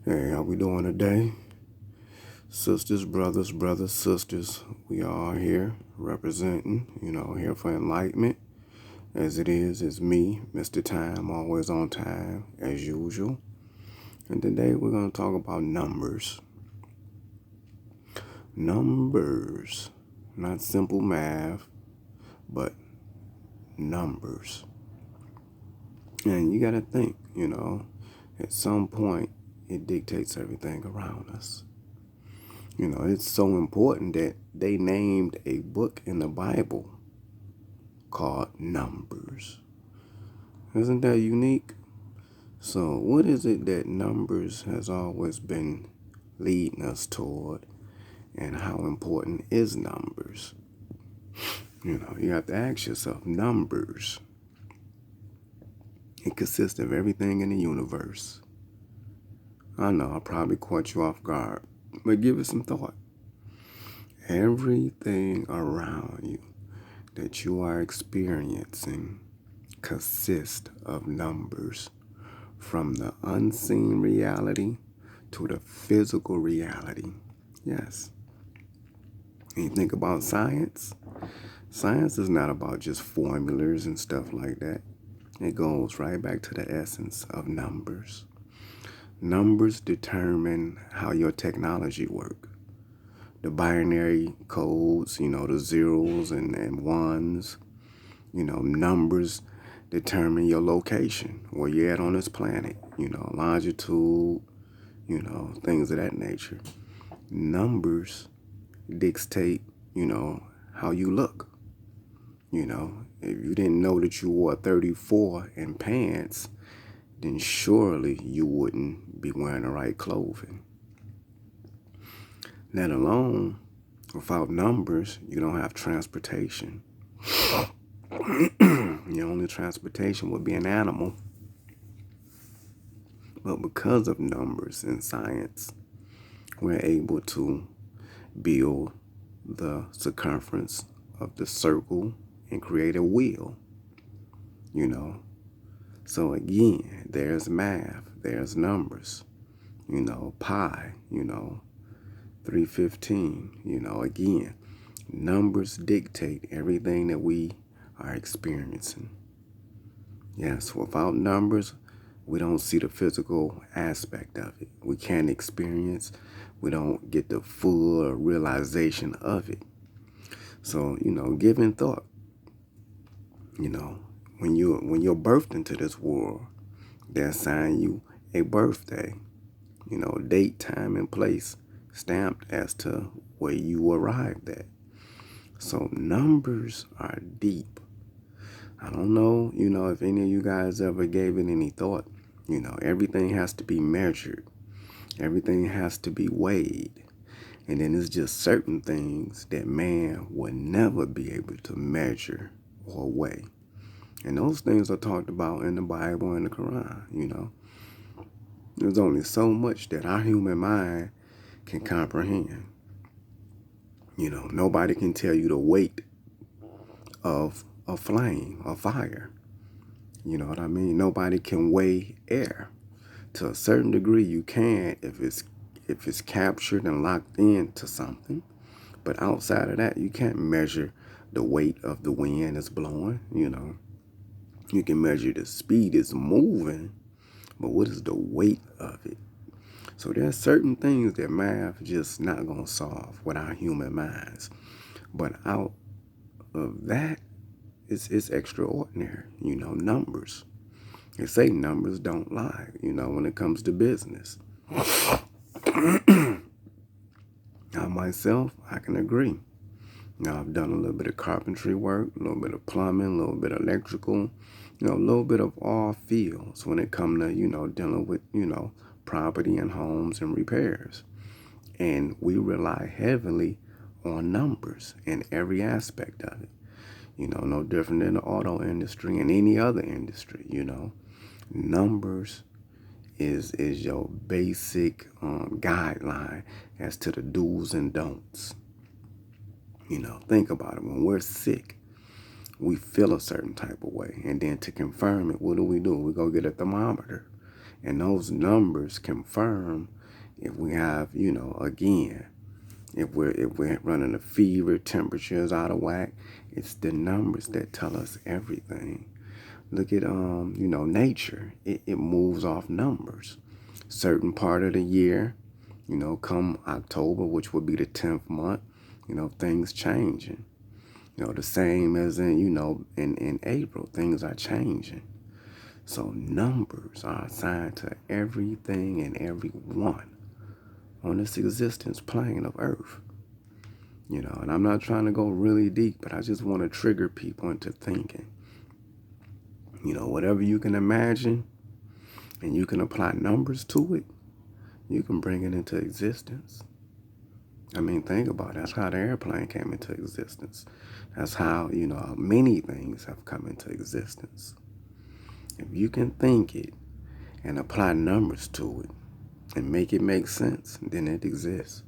Hey, how we doing today? Sisters, brothers, sisters, we all here representing, here for enlightenment. As it is me, Mr. Time, always on time, as usual. And today we're going to talk about numbers. Numbers. Not simple math, but numbers. And you got to think, at some point it dictates everything around us. It's so important that they named a book in the Bible called Numbers. Isn't that unique? So what is it that numbers has always been leading us toward, and how important is numbers? You have to ask yourself, numbers. It consists of everything in the universe. I know I probably caught you off guard, but give it some thought. Everything around you that you are experiencing consists of numbers, from the unseen reality to the physical reality. Yes. And you think about science. Science is not about just formulas and stuff like that. It goes right back to the essence of numbers. Numbers determine how your technology works. The binary codes, the zeros and ones, numbers determine your location, where you're at on this planet, longitude, things of that nature. Numbers dictate, how you look. If you didn't know that you wore 34 in pants, then surely you wouldn't be wearing the right clothing. Let alone, without numbers, you don't have transportation. Your only transportation would be an animal. But because of numbers in science, we're able to build the circumference of the circle and create a wheel. So again, there's math, there's numbers. Pi, 315, again, numbers dictate everything that we are experiencing. Yes, without numbers, we don't see the physical aspect of it. We can't experience, we don't get the full realization of it. So, giving thought, when you're birthed into this world, they assign you a birthday, date, time, and place stamped as to where you arrived at. So numbers are deep. I don't know, if any of you guys ever gave it any thought. Everything has to be measured. Everything has to be weighed. And then it's just certain things that man will never be able to measure or weigh. And those things are talked about in the Bible and the Quran, There's only so much that our human mind can comprehend. Nobody can tell you the weight of a flame, a fire. You know what I mean? Nobody can weigh air. To a certain degree, you can if it's captured and locked into something. But outside of that, you can't measure the weight of the wind that's blowing. You can measure the speed it's moving, but what is the weight of it? So there's certain things that math just not gonna solve with our human minds. But out of that, it's extraordinary. Numbers. They say numbers don't lie, when it comes to business. Now, myself, I can agree. Now, I've done a little bit of carpentry work, a little bit of plumbing, a little bit of electrical, a little bit of all fields when it comes to, dealing with, property and homes and repairs. And we rely heavily on numbers in every aspect of it. No different than the auto industry and any other industry, Numbers is your basic guideline as to the do's and don'ts. Think about it. When we're sick, we feel a certain type of way. And then to confirm it, what do? We go get a thermometer. And those numbers confirm If we have, again, if we're running a fever, temperatures out of whack, it's the numbers that tell us everything. Look at nature. It moves off numbers. Certain part of the year, come October, which would be the 10th month, things changing. The same as in April, things are changing. So numbers are assigned to everything and everyone on this existence plane of Earth. And I'm not trying to go really deep, but I just want to trigger people into thinking. Whatever you can imagine and you can apply numbers to it, you can bring it into existence. I mean, think about it. That's how the airplane came into existence. That's how, many things have come into existence. If you can think it and apply numbers to it and make it make sense, then it exists.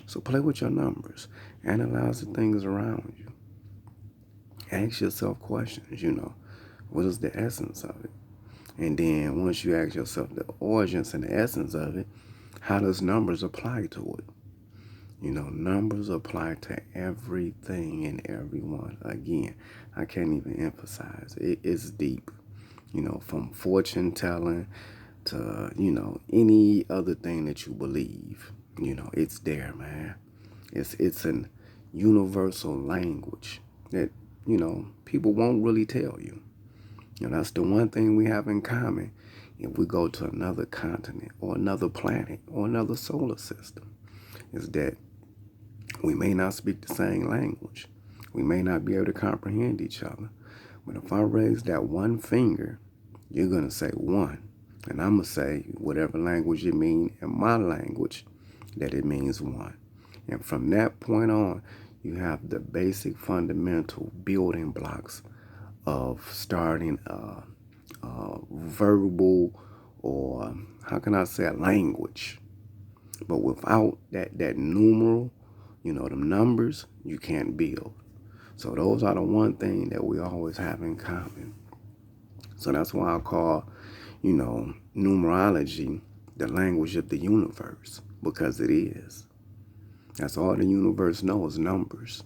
So play with your numbers. Analyze the things around you. Ask yourself questions, what is the essence of it? And then once you ask yourself the origins and the essence of it, how does numbers apply to it? Numbers apply to everything and everyone. Again, I can't even emphasize. It is deep. From fortune telling to, any other thing that you believe. It's there, man. It's an universal language that, people won't really tell you. That's the one thing we have in common if we go to another continent or another planet or another solar system, is that we may not speak the same language. We may not be able to comprehend each other. But if I raise that one finger, you're going to say one. And I'm going to say whatever language you mean in my language, that it means one. And from that point on, you have the basic fundamental building blocks of starting a verbal, or how can I say, a language. But without that numeral, them numbers, you can't build. So those are the one thing that we always have in common. So that's why I call, numerology the language of the universe, because it is. That's all the universe knows, numbers.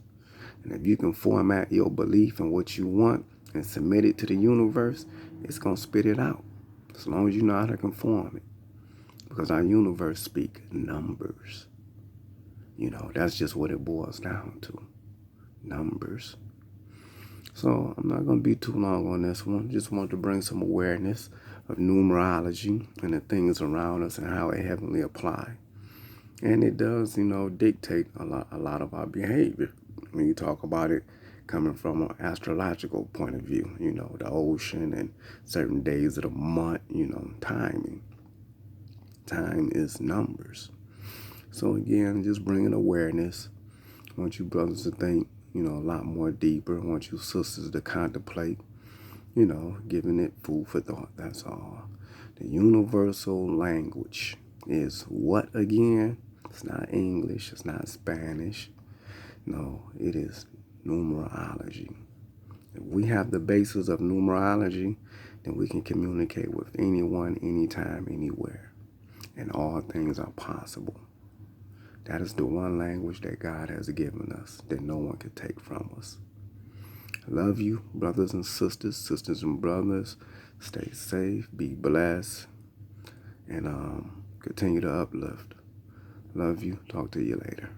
And if you can format your belief and what you want and submit it to the universe, it's going to spit it out. As long as you know how to conform it. Because our universe speaks numbers. That's just what it boils down to. Numbers. So I'm not going to be too long on this one. Just want to bring some awareness of numerology and the things around us and how it heavily apply. And it does, dictate a lot of our behavior. When you talk about it coming from an astrological point of view, the ocean and certain days of the month, timing. Time is numbers. So again, just bringing awareness. I want you brothers to think, a lot more deeper. I want you sisters to contemplate, giving it food for thought. That's all. The universal language is what again? It's not English. It's not Spanish. No, it is numerology. If we have the basis of numerology, then we can communicate with anyone, anytime, anywhere. And all things are possible. That is the one language that God has given us that no one can take from us. I love you, brothers and sisters and brothers. Stay safe, be blessed, and continue to uplift. Love you. Talk to you later.